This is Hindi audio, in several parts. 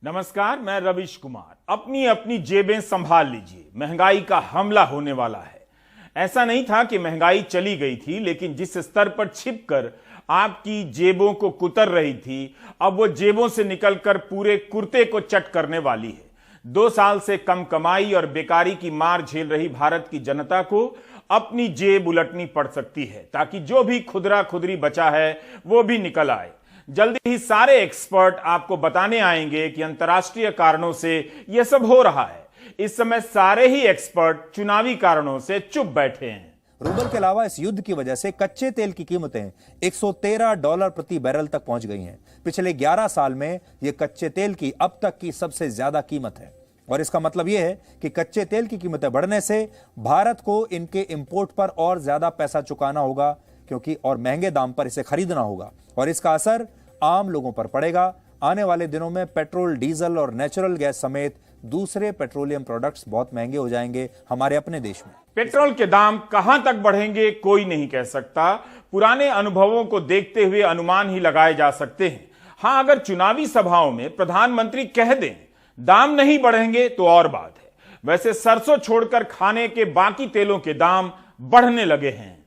नमस्कार, मैं रविश कुमार। अपनी अपनी जेबें संभाल लीजिए, महंगाई का हमला होने वाला है। ऐसा नहीं था कि महंगाई चली गई थी, लेकिन जिस स्तर पर छिपकर आपकी जेबों को कुतर रही थी, अब वो जेबों से निकलकर पूरे कुर्ते को चट करने वाली है। 2 साल से कम कमाई और बेकारी की मार झेल रही भारत की जनता को अपनी जेब उलटनी पड़ सकती है, ताकि जो भी खुदरा खुदरी बचा है वो भी निकल आए। जल्दी ही सारे एक्सपर्ट आपको बताने आएंगे कि अंतर्राष्ट्रीय कारणों से यह सब हो रहा है। इस समय सारे ही एक्सपर्ट चुनावी कारणों से चुप बैठे हैं। रूबल के अलावा इस युद्ध की वजह से कच्चे तेल की कीमतें $113 प्रति बैरल तक पहुंच गई हैं। पिछले 11 साल में यह कच्चे तेल की अब तक की सबसे ज्यादा कीमत है। और इसका मतलब यह है कि कच्चे तेल की कीमतें बढ़ने से भारत को इनके इंपोर्ट पर और ज्यादा पैसा चुकाना होगा, क्योंकि और महंगे दाम पर इसे खरीदना होगा। और इसका असर आम लोगों पर पड़ेगा। आने वाले दिनों में पेट्रोल, डीजल और नेचुरल गैस समेत दूसरे पेट्रोलियम प्रोडक्ट्स बहुत महंगे हो जाएंगे हमारे अपने देश में। पेट्रोल के दाम कहां तक बढ़ेंगे कोई नहीं कह सकता। पुराने अनुभवों को देखते हुए अनुमान ही लगाए जा सकते हैं। हां, अगर चुनावी सभाओं में प्रधानमंत्री कह दें दाम नहीं बढ़ेंगे तो और बात है। वैसे सरसों छोड़कर खाने के बाकी तेलों के दाम बढ़ने लगे हैं।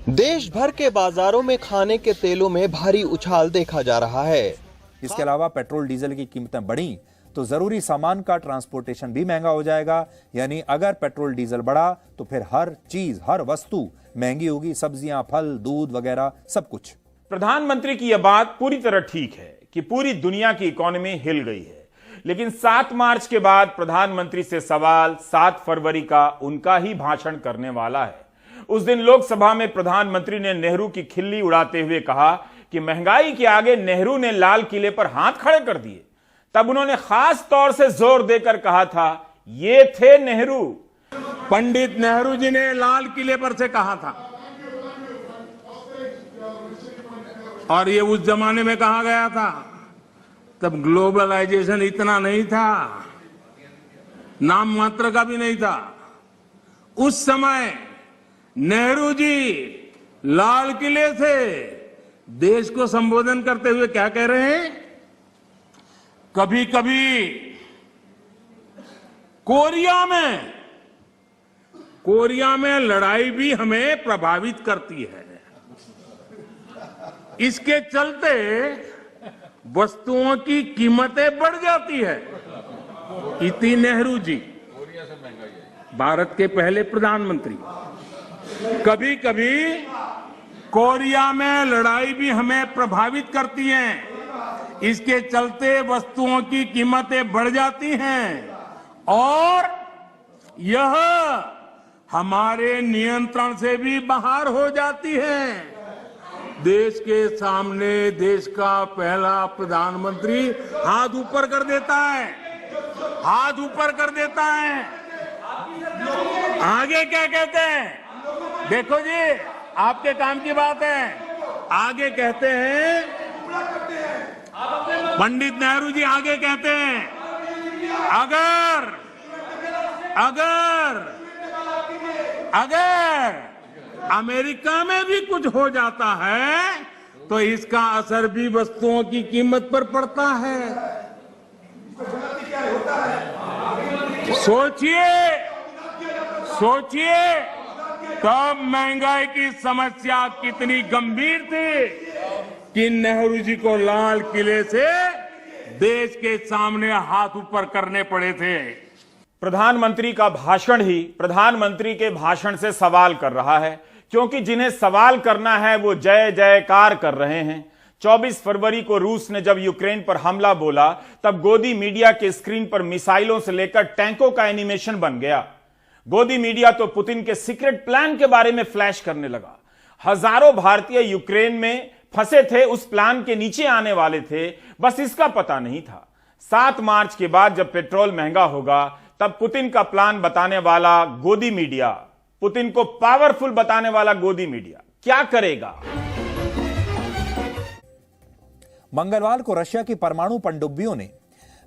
देश भर के बाजारों में खाने के तेलों में भारी उछाल देखा जा रहा है। इसके अलावा पेट्रोल डीजल की कीमतें बढ़ी तो जरूरी सामान का ट्रांसपोर्टेशन भी महंगा हो जाएगा। यानी अगर पेट्रोल डीजल बढ़ा तो फिर हर चीज, हर वस्तु महंगी होगी। सब्जियां, फल, दूध वगैरह सब कुछ। प्रधानमंत्री की यह बात पूरी तरह ठीक है कि पूरी दुनिया की इकोनॉमी हिल गई है, लेकिन 7 मार्च के बाद प्रधानमंत्री से सवाल 7 फरवरी का उनका ही भाषण करने वाला है। उस दिन लोकसभा में प्रधानमंत्री ने नेहरू की खिल्ली उड़ाते हुए कहा कि महंगाई के आगे नेहरू ने लाल किले पर हाथ खड़े कर दिए। तब उन्होंने खास तौर से जोर देकर कहा था, ये थे नेहरू। पंडित नेहरू जी ने लाल किले पर से कहा था, और ये उस जमाने में कहा गया था। तब ग्लोबलाइजेशन इतना नहीं था, नाम मात्र का भी नहीं था। उस समय नेहरू जी लाल किले से देश को संबोधन करते हुए क्या कह रहे हैं? कभी कभी कोरिया में लड़ाई भी हमें प्रभावित करती है। इसके चलते वस्तुओं की कीमतें बढ़ जाती है। इति नेहरू जी, भारत के पहले प्रधानमंत्री। कभी कभी कोरिया में लड़ाई भी हमें प्रभावित करती है। इसके चलते वस्तुओं की कीमतें बढ़ जाती हैं और यह हमारे नियंत्रण से भी बाहर हो जाती है। देश के सामने देश का पहला प्रधानमंत्री हाथ ऊपर कर देता है, हाथ ऊपर कर देता है। आगे क्या कहते हैं? देखो जी, आपके काम की बात है। आगे कहते हैं, पंडित नेहरू जी आगे कहते हैं, अगर अमेरिका में भी कुछ हो जाता है तो इसका असर भी वस्तुओं की कीमत पर पड़ता है। सोचिए तब महंगाई की समस्या कितनी गंभीर थी कि नेहरू जी को लाल किले से देश के सामने हाथ ऊपर करने पड़े थे। प्रधानमंत्री का भाषण ही प्रधानमंत्री के भाषण से सवाल कर रहा है, क्योंकि जिन्हें सवाल करना है वो जय जयकार कर रहे हैं। 24 फरवरी को रूस ने जब यूक्रेन पर हमला बोला, तब गोदी मीडिया के स्क्रीन पर मिसाइलों से लेकर टैंकों का एनिमेशन बन गया। गोदी मीडिया तो पुतिन के सीक्रेट प्लान के बारे में फ्लैश करने लगा। हजारों भारतीय यूक्रेन में फंसे थे, उस प्लान के नीचे आने वाले थे, बस इसका पता नहीं था। 7 मार्च के बाद जब पेट्रोल महंगा होगा, तब पुतिन का प्लान बताने वाला गोदी मीडिया, पुतिन को पावरफुल बताने वाला गोदी मीडिया क्या करेगा? मंगलवार को रशिया की परमाणु पनडुब्बियों ने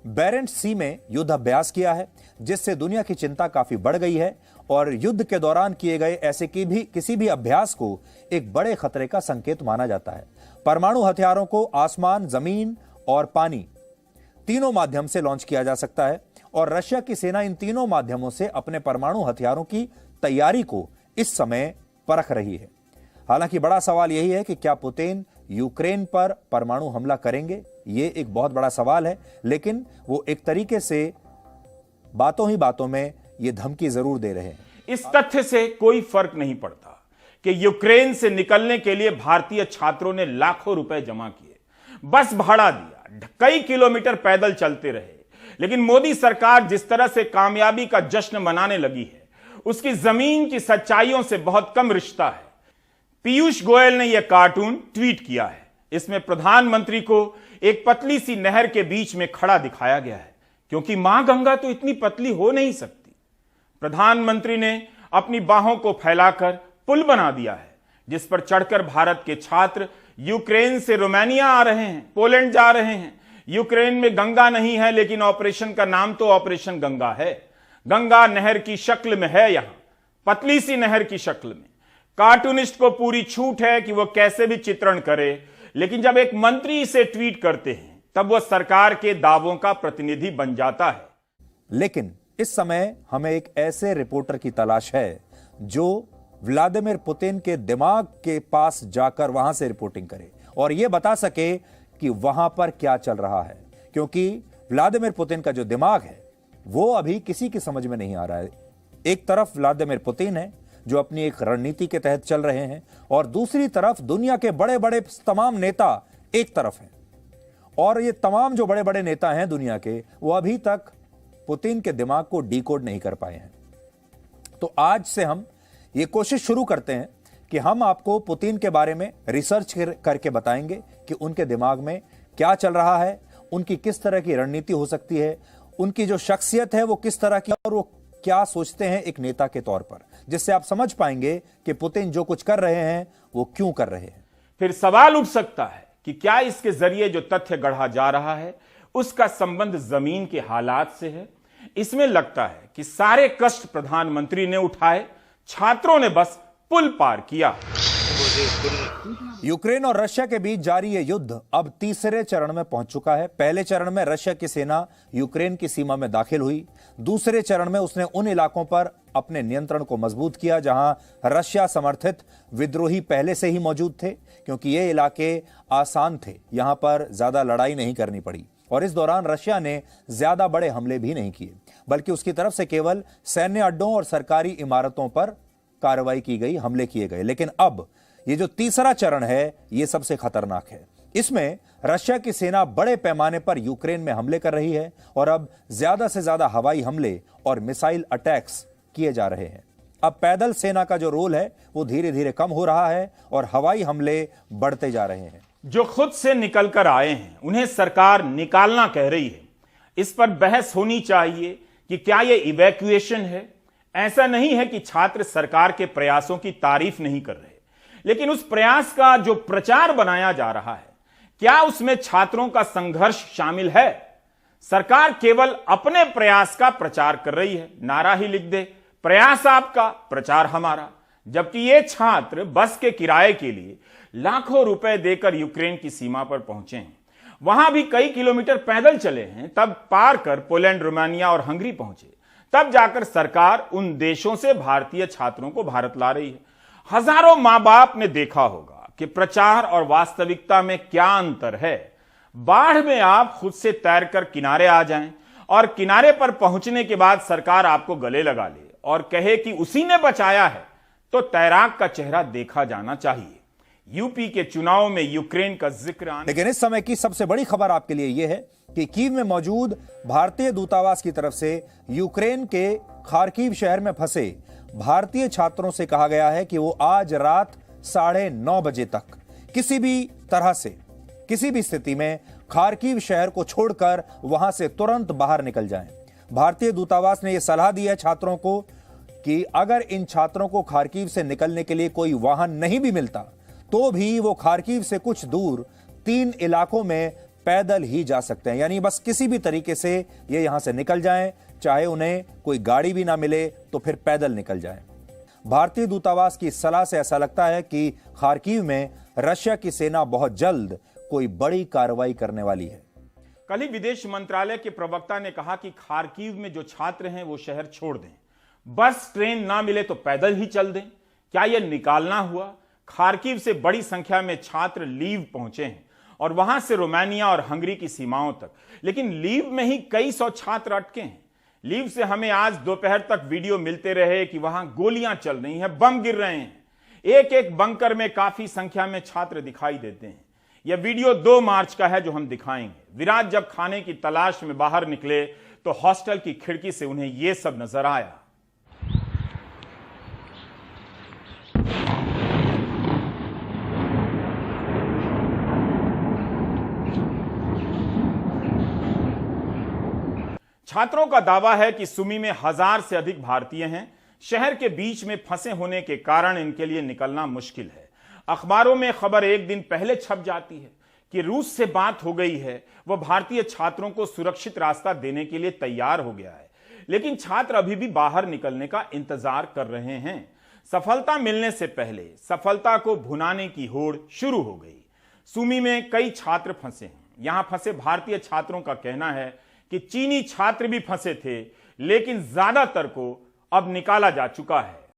बेरेंट्स सी में युद्ध अभ्यास किया है, जिससे दुनिया की चिंता काफी बढ़ गई है और युद्ध के दौरान किए गए ऐसे किसी भी अभ्यास को एक बड़े खतरे का संकेत माना जाता है। परमाणु हथियारों को आसमान, जमीन और पानी तीनों माध्यम से लॉन्च किया जा सकता है और रशिया की सेना इन तीनों माध्यमों से अपने परमाणु हथियारों की तैयारी को इस समय परख रही है। हालांकि बड़ा सवाल यही है कि क्या पुतिन यूक्रेन पर परमाणु हमला करेंगे? यह एक बहुत बड़ा सवाल है, लेकिन वो एक तरीके से बातों ही बातों में यह धमकी जरूर दे रहे हैं। इस तथ्य से कोई फर्क नहीं पड़ता कि यूक्रेन से निकलने के लिए भारतीय छात्रों ने लाखों रुपए जमा किए, बस भाड़ा दिया, कई किलोमीटर पैदल चलते रहे, लेकिन मोदी सरकार जिस तरह से कामयाबी का जश्न मनाने लगी है, उसकी जमीन की सच्चाइयों से बहुत कम रिश्ता है। पीयूष गोयल ने यह कार्टून ट्वीट किया है। इसमें प्रधानमंत्री को एक पतली सी नहर के बीच में खड़ा दिखाया गया है, क्योंकि मां गंगा तो इतनी पतली हो नहीं सकती। प्रधानमंत्री ने अपनी बाहों को फैलाकर पुल बना दिया है, जिस पर चढ़कर भारत के छात्र यूक्रेन से रोमानिया आ रहे हैं, पोलैंड जा रहे हैं। यूक्रेन में गंगा नहीं है, लेकिन ऑपरेशन का नाम तो ऑपरेशन गंगा है। गंगा नहर की शक्ल में है, यहां पतली सी नहर की शक्ल में। कार्टूनिस्ट को पूरी छूट है कि वह कैसे भी चित्रण करे, लेकिन जब एक मंत्री इसे ट्वीट करते हैं तब वह सरकार के दावों का प्रतिनिधि बन जाता है। लेकिन इस समय हमें एक ऐसे रिपोर्टर की तलाश है जो व्लादिमीर पुतिन के दिमाग के पास जाकर वहां से रिपोर्टिंग करे और यह बता सके कि वहां पर क्या चल रहा है, क्योंकि व्लादिमीर पुतिन का जो दिमाग है वो अभी किसी की समझ में नहीं आ रहा है। एक तरफ व्लादिमीर पुतिन है जो अपनी एक रणनीति के तहत चल रहे हैं और दूसरी तरफ दुनिया के बड़े बड़े तमाम नेता एक तरफ हैं, और ये तमाम जो बड़े बड़े नेता हैं दुनिया के, वो अभी तक पुतिन के दिमाग को डिकोड नहीं कर पाए हैं। तो आज से हम ये कोशिश शुरू करते हैं कि हम आपको पुतिन के बारे में रिसर्च करके बताएंगे कि उनके दिमाग में क्या चल रहा है, उनकी किस तरह की रणनीति हो सकती है, उनकी जो शख्सियत है वो किस तरह की, और वो क्या सोचते हैं एक नेता के तौर पर, जिससे आप समझ पाएंगे कि पुतिन जो कुछ कर रहे हैं वो क्यों कर रहे हैं। फिर सवाल उठ सकता है कि क्या इसके जरिए जो तथ्य गढ़ा जा रहा है उसका संबंध जमीन के हालात से है। इसमें लगता है कि सारे कष्ट प्रधानमंत्री ने उठाए, छात्रों ने बस पुल पार किया। यूक्रेन और रशिया के बीच जारी यह युद्ध अब तीसरे चरण में पहुंच चुका है। पहले चरण में रशिया की सेना यूक्रेन की सीमा में दाखिल हुई। दूसरे चरण में उसने उन इलाकों पर अपने नियंत्रण को मजबूत किया जहां रशिया समर्थित विद्रोही पहले से ही मौजूद थे, क्योंकि ये इलाके आसान थे, यहां पर ज्यादा लड़ाई नहीं करनी पड़ी और इस दौरान रशिया ने ज्यादा बड़े हमले भी नहीं किए, बल्कि उसकी तरफ से केवल सैन्य अड्डों और सरकारी इमारतों पर कार्रवाई की गई, हमले किए गए। लेकिन अब ये जो तीसरा चरण है ये सबसे खतरनाक है। इसमें रशिया की सेना बड़े पैमाने पर यूक्रेन में हमले कर रही है और अब ज्यादा से ज्यादा हवाई हमले और मिसाइल अटैक्स किए जा रहे हैं। अब पैदल सेना का जो रोल है वो धीरे धीरे कम हो रहा है और हवाई हमले बढ़ते जा रहे हैं। जो खुद से निकल कर आए हैं उन्हें सरकार निकालना कह रही है। इस पर बहस होनी चाहिए कि क्या यह इवैक्यूएशन है। ऐसा नहीं है कि छात्र सरकार के प्रयासों की तारीफ नहीं कर रहे, लेकिन उस प्रयास का जो प्रचार बनाया जा रहा है, क्या उसमें छात्रों का संघर्ष शामिल है? सरकार केवल अपने प्रयास का प्रचार कर रही है, नारा ही लिख दे, प्रयास आपका, प्रचार हमारा। जबकि ये छात्र बस के किराए के लिए लाखों रुपए देकर यूक्रेन की सीमा पर पहुंचे हैं, वहां भी कई किलोमीटर पैदल चले हैं, तब पार कर पोलैंड, रोमानिया और हंगरी पहुंचे, तब जाकर सरकार उन देशों से भारतीय छात्रों को भारत ला रही है। हजारों मां बाप ने देखा होगा कि प्रचार और वास्तविकता में क्या अंतर है। बाढ़ में आप खुद से तैरकर किनारे आ जाएं और किनारे पर पहुंचने के बाद सरकार आपको गले लगा ले और कहे कि उसी ने बचाया है, तो तैराक का चेहरा देखा जाना चाहिए। यूपी के चुनाव में यूक्रेन का जिक्र आने, लेकिन इस समय की सबसे बड़ी खबर आपके लिए यह है कि कीव में मौजूद भारतीय दूतावास की तरफ से यूक्रेन के खार्किव शहर में फंसे भारतीय छात्रों से कहा गया है कि वो आज रात 9:30 बजे तक किसी भी तरह से, किसी भी स्थिति में खार्किव शहर को छोड़कर वहां से तुरंत बाहर निकल जाएं। भारतीय दूतावास ने यह सलाह दी है छात्रों को कि अगर इन छात्रों को खार्किव से निकलने के लिए कोई वाहन नहीं भी मिलता तो भी वो खार्किव से कुछ दूर 3 इलाकों में पैदल ही जा सकते हैं। यानी बस किसी भी तरीके से ये यहां से निकल जाएं, चाहे उन्हें कोई गाड़ी भी ना मिले तो फिर पैदल निकल जाएं। भारतीय दूतावास की सलाह से ऐसा लगता है कि खार्किव में रशिया की सेना बहुत जल्द कोई बड़ी कार्रवाई करने वाली है। कल ही विदेश मंत्रालय के प्रवक्ता ने कहा कि खार्किव में जो छात्र हैं वो शहर छोड़ दें, बस ट्रेन ना मिले तो पैदल ही चल दें। क्या यह निकालना हुआ? खार्किव से बड़ी संख्या में छात्र लीव पहुंचे हैं और वहां से रोमानिया और हंगरी की सीमाओं तक, लेकिन लीव में ही कई सौ छात्र अटके हैं। लीव से हमें आज दोपहर तक वीडियो मिलते रहे कि वहां गोलियां चल रही हैं, बम गिर रहे हैं। एक एक बंकर में काफी संख्या में छात्र दिखाई देते हैं। यह वीडियो 2 मार्च का है जो हम दिखाएंगे। विराज जब खाने की तलाश में बाहर निकले तो हॉस्टल की खिड़की से उन्हें यह सब नजर आया। छात्रों का दावा है कि सुमी में 1000 से अधिक भारतीय हैं। शहर के बीच में फंसे होने के कारण इनके लिए निकलना मुश्किल है। अखबारों में खबर एक दिन पहले छप जाती है कि रूस से बात हो गई है, वह भारतीय छात्रों को सुरक्षित रास्ता देने के लिए तैयार हो गया है, लेकिन छात्र अभी भी बाहर निकलने का इंतजार कर रहे हैं। सफलता मिलने से पहले सफलता को भुनाने की होड़ शुरू हो गई। सुमी में कई छात्र फंसे हैं। यहां फंसे भारतीय छात्रों का कहना है कि चीनी छात्र भी फंसे थे, लेकिन ज्यादातर को अब निकाला जा चुका है।